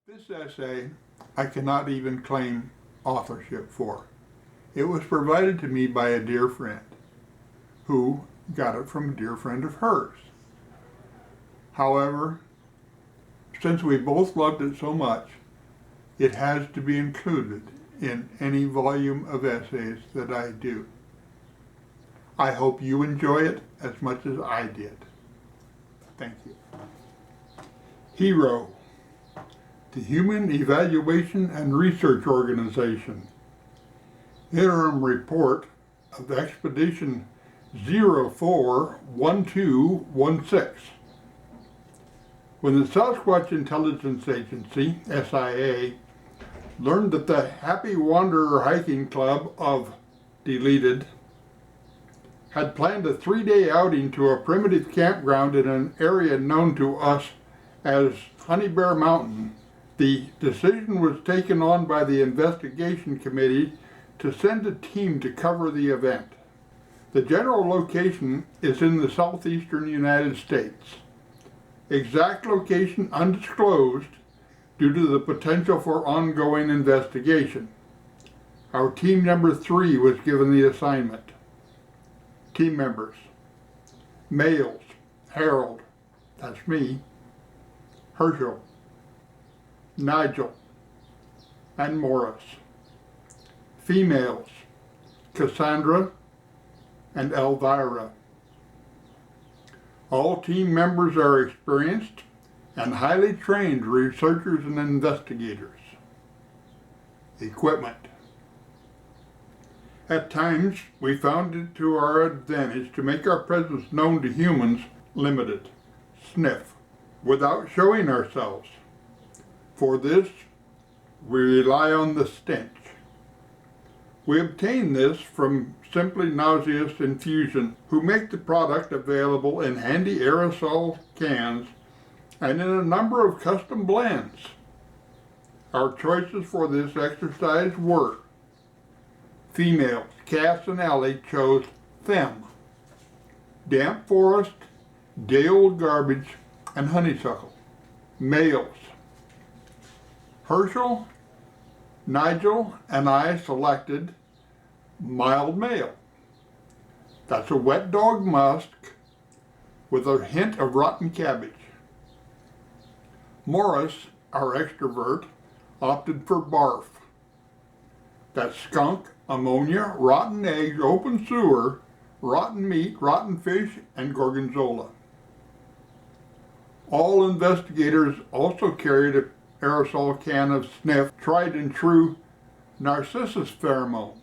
This essay I cannot even claim authorship for. It was provided to me by a dear friend who got it from a dear friend of hers. However, since we both loved it so much, it has to be included in any volume of essays that I do. I hope you enjoy it as much as I did. Thank you. HERO, the Human Evaluation and Research Organization. Interim Report of Expedition 041216. When the Sasquatch Intelligence Agency, SIA, learned that the Happy Wanderer Hiking Club of Deleted had planned a 3-day outing to a primitive campground in an area known to us as Honey Bear Mountain, the decision was taken on by the investigation committee to send a team to cover the event. The general location is in the southeastern United States. Exact location undisclosed due to the potential for ongoing investigation. Our team number 3 was given the assignment. Team members: males, Harold, that's me, Herschel, Nigel, and Morris. Females: Cassandra and Elvira. All team members are experienced and highly trained researchers and investigators. Equipment. At times, we found it to our advantage to make our presence known to humans limited, sniff, without showing ourselves. For this, we rely on the stench. We obtain this from Simply Nauseous Infusion, who make the product available in handy aerosol cans and in a number of custom blends. Our choices for this exercise were: females, Cass and Allie chose Thom, damp forest, day-old garbage, and honeysuckle. Males: Herschel, Nigel, and I selected mild male. That's a wet dog musk with a hint of rotten cabbage. Morris, our extrovert, opted for barf. That's skunk, ammonia, rotten eggs, open sewer, rotten meat, rotten fish, and gorgonzola. All investigators also carried an aerosol can of sniff, tried and true narcissus pheromone.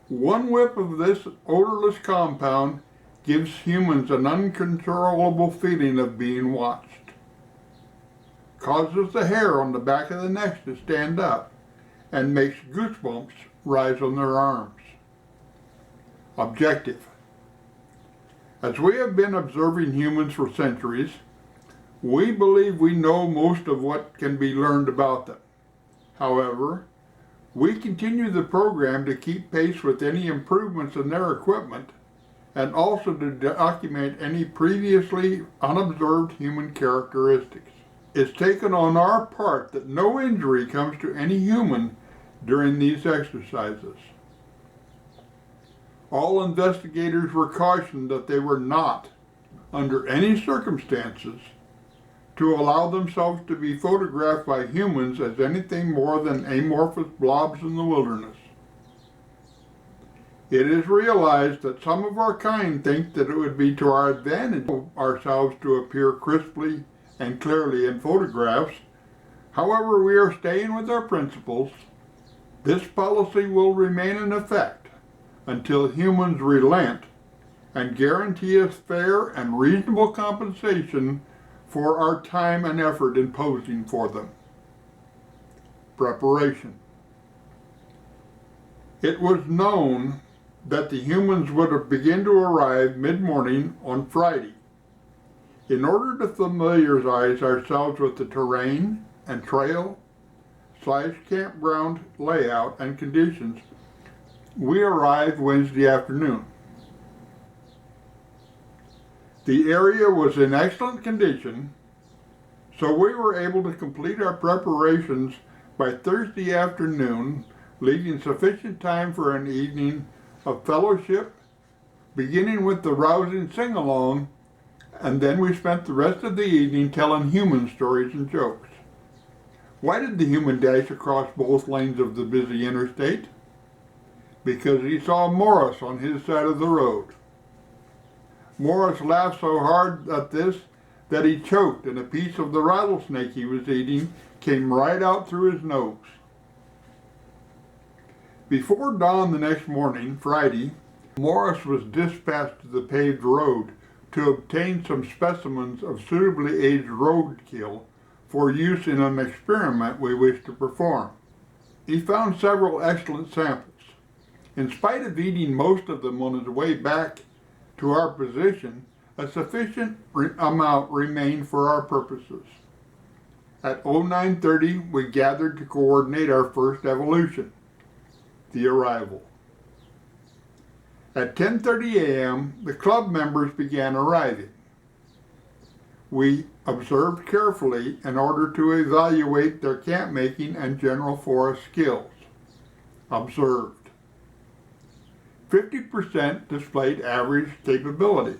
One whiff of this odorless compound gives humans an uncontrollable feeling of being watched. Causes the hair on the back of the neck to stand up and makes goosebumps rise on their arms. Objective. As we have been observing humans for centuries, we believe we know most of what can be learned about them. However, we continue the program to keep pace with any improvements in their equipment and also to document any previously unobserved human characteristics. It's taken on our part that no injury comes to any human during these exercises. All investigators were cautioned that they were not, under any circumstances, to allow themselves to be photographed by humans as anything more than amorphous blobs in the wilderness. It is realized that some of our kind think that it would be to our advantage for ourselves to appear crisply and clearly in photographs. However, we are staying with our principles. This policy will remain in effect until humans relent and guarantee us fair and reasonable compensation for our time and effort in posing for them. Preparation. It was known that the humans would begin to arrive mid-morning on Friday. In order to familiarize ourselves with the terrain and trail/campground layout and conditions, we arrived Wednesday afternoon. The area was in excellent condition, So we were able to complete our preparations by Thursday afternoon, leaving sufficient time for an evening of fellowship, beginning with the rousing sing-along, and then we spent the rest of the evening telling human stories and jokes. Why did the human dash across both lanes of the busy interstate? Because he saw Morris on his side of the road. Morris laughed so hard at this that he choked, and a piece of the rattlesnake he was eating came right out through his nose. Before dawn the next morning, Friday, Morris was dispatched to the paved road to obtain some specimens of suitably aged roadkill for use in an experiment we wished to perform. He found several excellent samples. In spite of eating most of them on his way back to our position, a sufficient amount remained for our purposes. At 0930, we gathered to coordinate our first evolution, the arrival. At 10:30 a.m., the club members began arriving. We observed carefully in order to evaluate their camp making and general forest skills. Observed. 50% displayed average capabilities.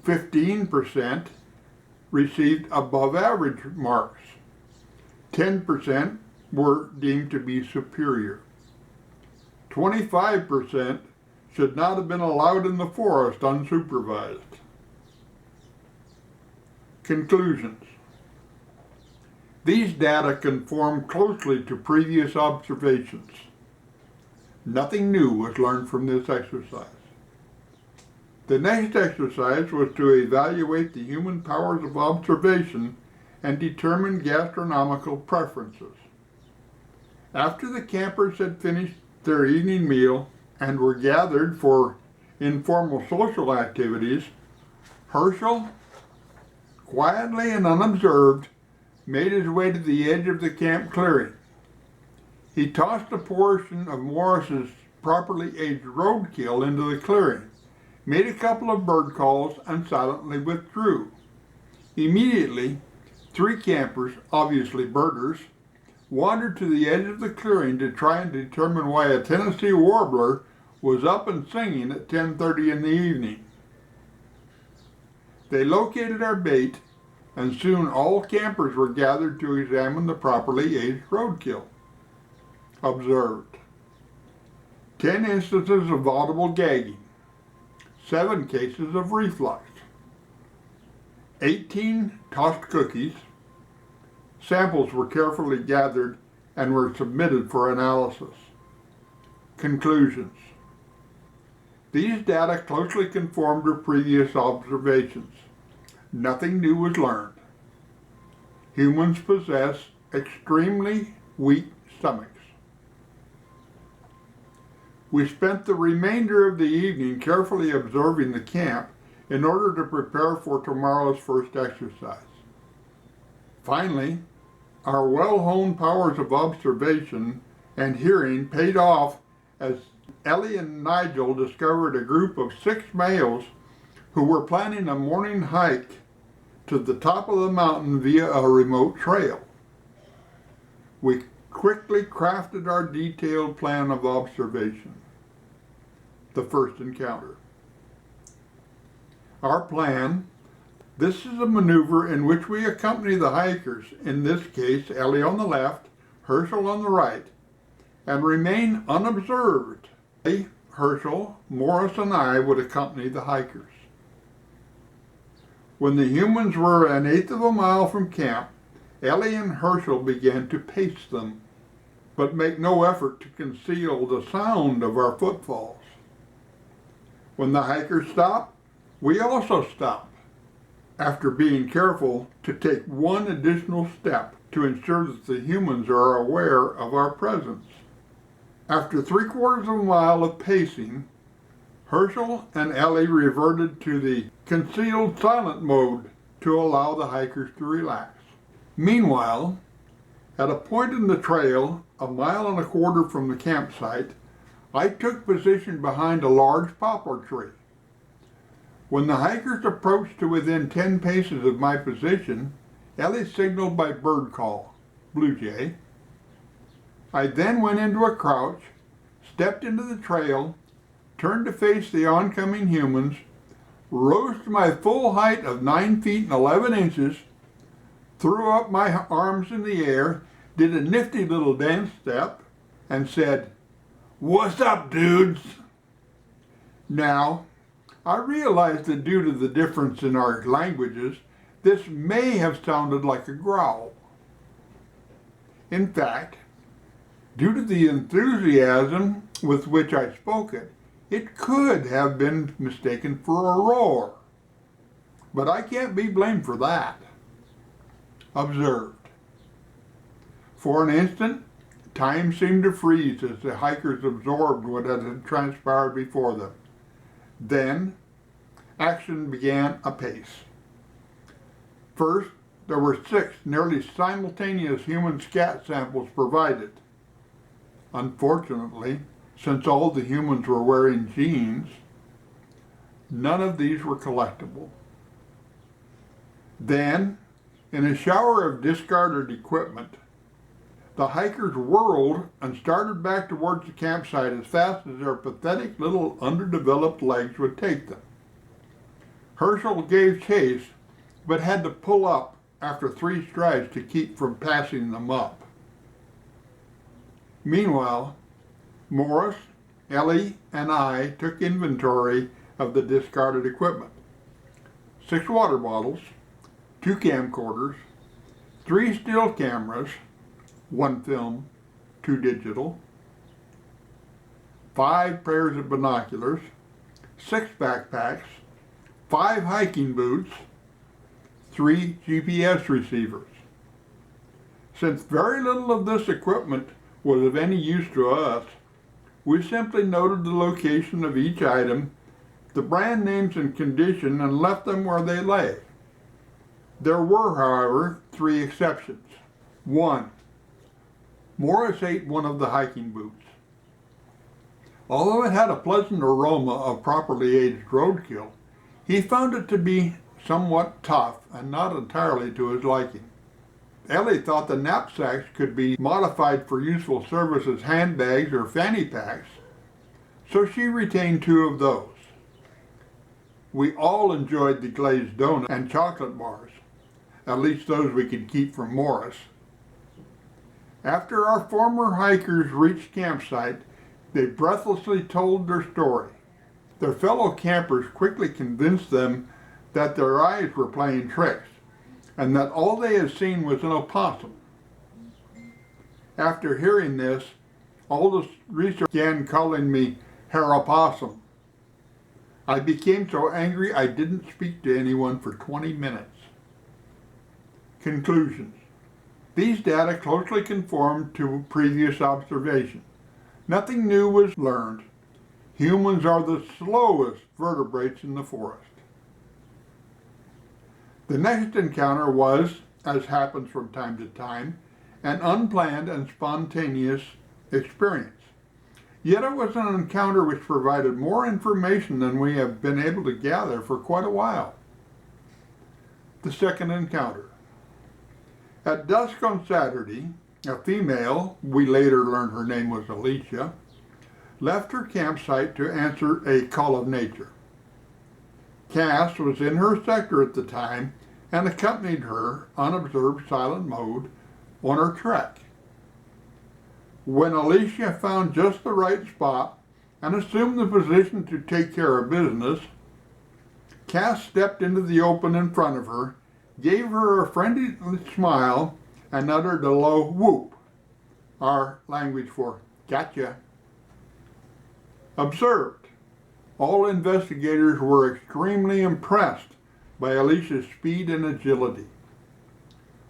15% received above average marks. 10% were deemed to be superior. 25% should not have been allowed in the forest unsupervised. Conclusions. These data conform closely to previous observations. Nothing new was learned from this exercise. The next exercise was to evaluate the human powers of observation and determine gastronomical preferences. After the campers had finished their evening meal and were gathered for informal social activities, Herschel, quietly and unobserved, made his way to the edge of the camp clearing. He tossed a portion of Morris's properly aged roadkill into the clearing, made a couple of bird calls, and silently withdrew. Immediately, 3 campers, obviously birders, wandered to the edge of the clearing to try and determine why a Tennessee warbler was up and singing at 10:30 in the evening. They located our bait, and soon all campers were gathered to examine the properly aged roadkill. Observed. 10 instances of audible gagging. 7 cases of reflux. 18 tossed cookies. Samples were carefully gathered and were submitted for analysis. Conclusions. These data closely conformed to previous observations. Nothing new was learned. Humans possess extremely weak stomachs. We spent the remainder of the evening carefully observing the camp in order to prepare for tomorrow's first exercise. Finally, our well-honed powers of observation and hearing paid off as Ellie and Nigel discovered a group of 6 males who were planning a morning hike to the top of the mountain via a remote trail. We quickly crafted our detailed plan of observation. The first encounter. Our plan: this is a maneuver in which we accompany the hikers, in this case Ellie on the left, Herschel on the right, and remain unobserved. Ellie, Herschel, Morris, and I would accompany the hikers. When the humans were an 1/8 of a mile from camp, Ellie and Herschel began to pace them, but make no effort to conceal the sound of our footfalls. When the hikers stop, we also stop, after being careful to take one additional step to ensure that the humans are aware of our presence. After 3/4 of a mile of pacing, Herschel and Ellie reverted to the concealed silent mode to allow the hikers to relax. Meanwhile, at a point in the trail, 1.25 miles from the campsite, I took position behind a large poplar tree. When the hikers approached to within 10 paces of my position, Ellie signaled by bird call, blue jay. I then went into a crouch, stepped into the trail, turned to face the oncoming humans, rose to my full height of 9 feet and 11 inches, threw up my arms in the air, did a nifty little dance step, and said, "What's up, dudes?" Now, I realize that due to the difference in our languages, this may have sounded like a growl. In fact, due to the enthusiasm with which I spoke it, it could have been mistaken for a roar. But I can't be blamed for that. Observed. For an instant, time seemed to freeze as the hikers absorbed what had transpired before them. Then, action began apace. First, there were 6 nearly simultaneous human scat samples provided. Unfortunately, since all the humans were wearing jeans, none of these were collectible. Then, in a shower of discarded equipment, the hikers whirled and started back towards the campsite as fast as their pathetic little underdeveloped legs would take them. Herschel gave chase, but had to pull up after 3 strides to keep from passing them up. Meanwhile, Morris, Ellie, and I took inventory of the discarded equipment. 6 water bottles, 2 camcorders, 3 still cameras, 1 film, 2 digital, 5 pairs of binoculars, 6 backpacks, 5 hiking boots, 3 GPS receivers. Since very little of this equipment was of any use to us, we simply noted the location of each item, the brand names and condition, and left them where they lay. There were, however, 3 exceptions. 1. Morris ate one of the hiking boots. Although it had a pleasant aroma of properly aged roadkill, he found it to be somewhat tough and not entirely to his liking. Ellie thought the knapsacks could be modified for useful service as handbags or fanny packs, so she retained 2 of those. We all enjoyed the glazed donut and chocolate bars, at least those we could keep from Morris. After our former hikers reached campsite, they breathlessly told their story. Their fellow campers quickly convinced them that their eyes were playing tricks, and that all they had seen was an opossum. After hearing this, all the researchers began calling me Herr Opossum. I became so angry I didn't speak to anyone for 20 minutes. Conclusions. These data closely conformed to previous observation. Nothing new was learned. Humans are the slowest vertebrates in the forest. The next encounter was, as happens from time to time, an unplanned and spontaneous experience. Yet it was an encounter which provided more information than we have been able to gather for quite a while. The second encounter. At dusk on Saturday, a female, we later learned her name was Alicia, left her campsite to answer a call of nature. Cass was in her sector at the time and accompanied her, unobserved silent mode, on her trek. When Alicia found just the right spot and assumed the position to take care of business, Cass stepped into the open in front of her, gave her a friendly smile, and uttered a low whoop, our language for gotcha. Observed. All investigators were extremely impressed by Alicia's speed and agility.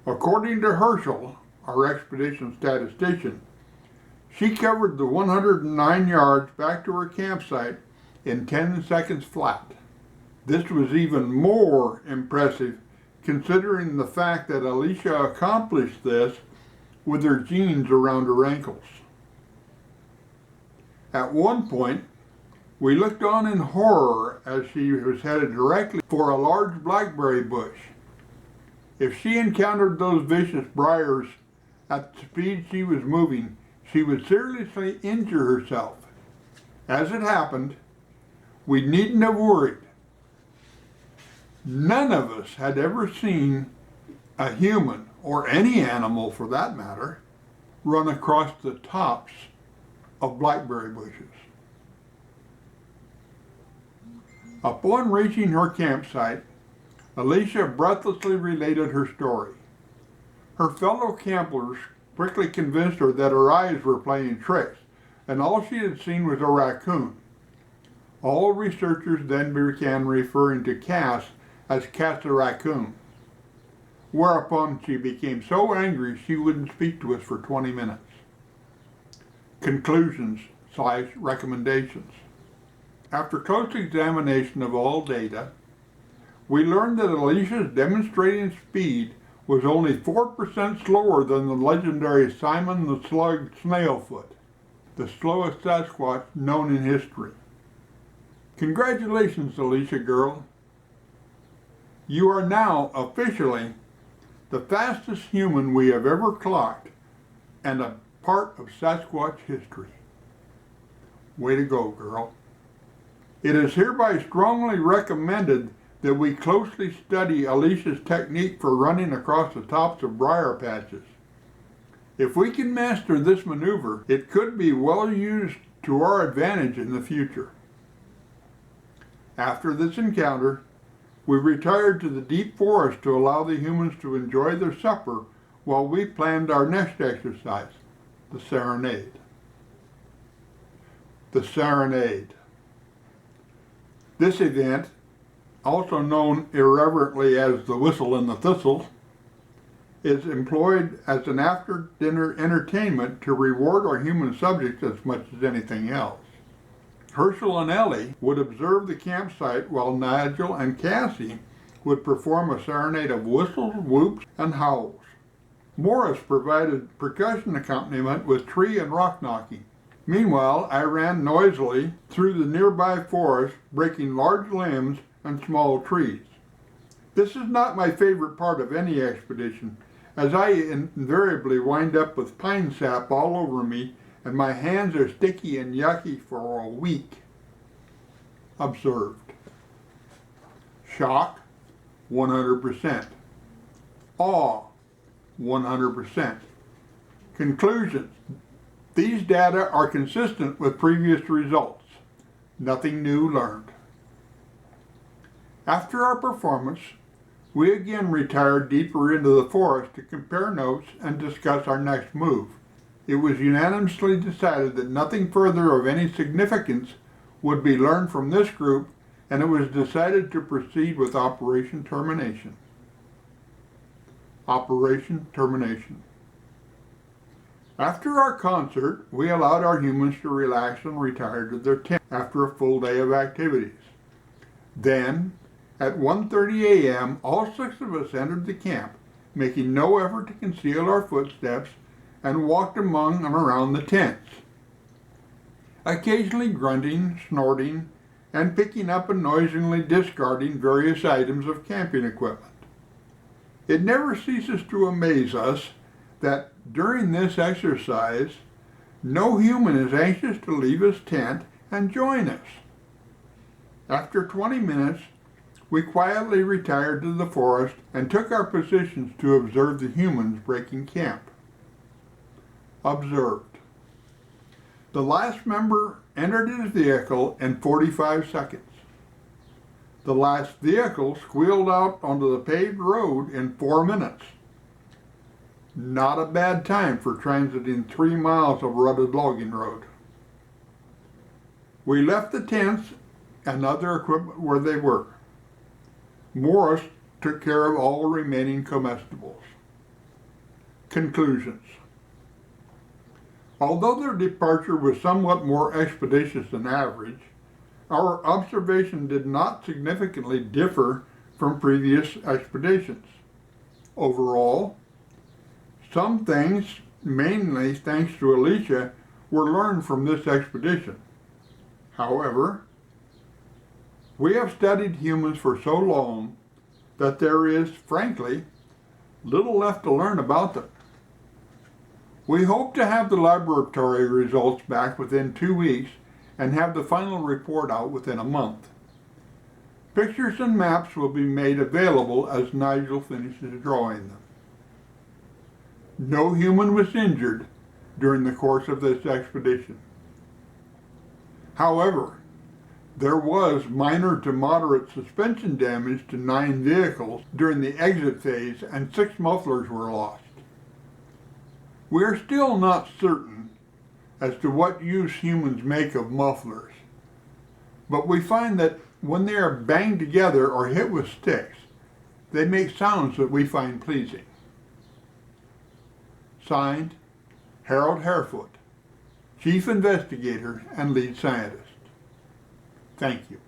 According to Herschel, our expedition statistician, she covered the 109 yards back to her campsite in 10 seconds flat. This was even more impressive considering the fact that Alicia accomplished this with her jeans around her ankles. At one point, we looked on in horror as she was headed directly for a large blackberry bush. If she encountered those vicious briars at the speed she was moving, she would seriously injure herself. As it happened, we needn't have worried. None of us had ever seen a human, or any animal for that matter, run across the tops of blackberry bushes. Upon reaching her campsite, Alicia breathlessly related her story. Her fellow campers quickly convinced her that her eyes were playing tricks, and all she had seen was a raccoon. All researchers then began referring to Cass as Cass the raccoon, whereupon she became so angry she wouldn't speak to us for 20 minutes. Conclusions/recommendations. After close examination of all data, we learned that Alicia's demonstrating speed was only 4% slower than the legendary Simon the Slug Snailfoot, the slowest Sasquatch known in history. Congratulations, Alicia girl. You are now officially the fastest human we have ever clocked and a part of Sasquatch history. Way to go, girl. It is hereby strongly recommended that we closely study Alicia's technique for running across the tops of briar patches. If we can master this maneuver, it could be well used to our advantage in the future. After this encounter, we retired to the deep forest to allow the humans to enjoy their supper while we planned our next exercise, the serenade. The serenade. This event, also known irreverently as the whistle and the thistle, is employed as an after-dinner entertainment to reward our human subjects as much as anything else. Herschel and Ellie would observe the campsite while Nigel and Cassie would perform a serenade of whistles, whoops, and howls. Morris provided percussion accompaniment with tree and rock knocking. Meanwhile, I ran noisily through the nearby forest, breaking large limbs and small trees. This is not my favorite part of any expedition, as I invariably wind up with pine sap all over me and my hands are sticky and yucky for a week. Observed. Shock, 100%. Awe, 100%. Conclusions. These data are consistent with previous results. Nothing new learned. After our performance, we again retired deeper into the forest to compare notes and discuss our next move. It was unanimously decided that nothing further of any significance would be learned from this group, and it was decided to proceed with Operation Termination. Operation Termination. After our concert, we allowed our humans to relax and retire to their tent after a full day of activities. Then, at 1:30 a.m., all 6 of us entered the camp, making no effort to conceal our footsteps, and walked among and around the tents, occasionally grunting, snorting, and picking up and noisily discarding various items of camping equipment. It never ceases to amaze us that during this exercise, no human is anxious to leave his tent and join us. After 20 minutes, we quietly retired to the forest and took our positions to observe the humans breaking camp. Observed. The last member entered his vehicle in 45 seconds. The last vehicle squealed out onto the paved road in 4 minutes. Not a bad time for transiting 3 miles of rutted logging road. We left the tents and other equipment where they were. Morris took care of all remaining comestibles. Conclusions. Although their departure was somewhat more expeditious than average, our observation did not significantly differ from previous expeditions. Overall, some things, mainly thanks to Alicia, were learned from this expedition. However, we have studied humans for so long that there is, frankly, little left to learn about them. We hope to have the laboratory results back within 2 weeks and have the final report out within a month. Pictures and maps will be made available as Nigel finishes drawing them. No human was injured during the course of this expedition. However, there was minor to moderate suspension damage to 9 vehicles during the exit phase, and 6 mufflers were lost. We are still not certain as to what use humans make of mufflers, but we find that when they are banged together or hit with sticks, they make sounds that we find pleasing. Signed, Harold Harefoot, Chief Investigator and Lead Scientist. Thank you.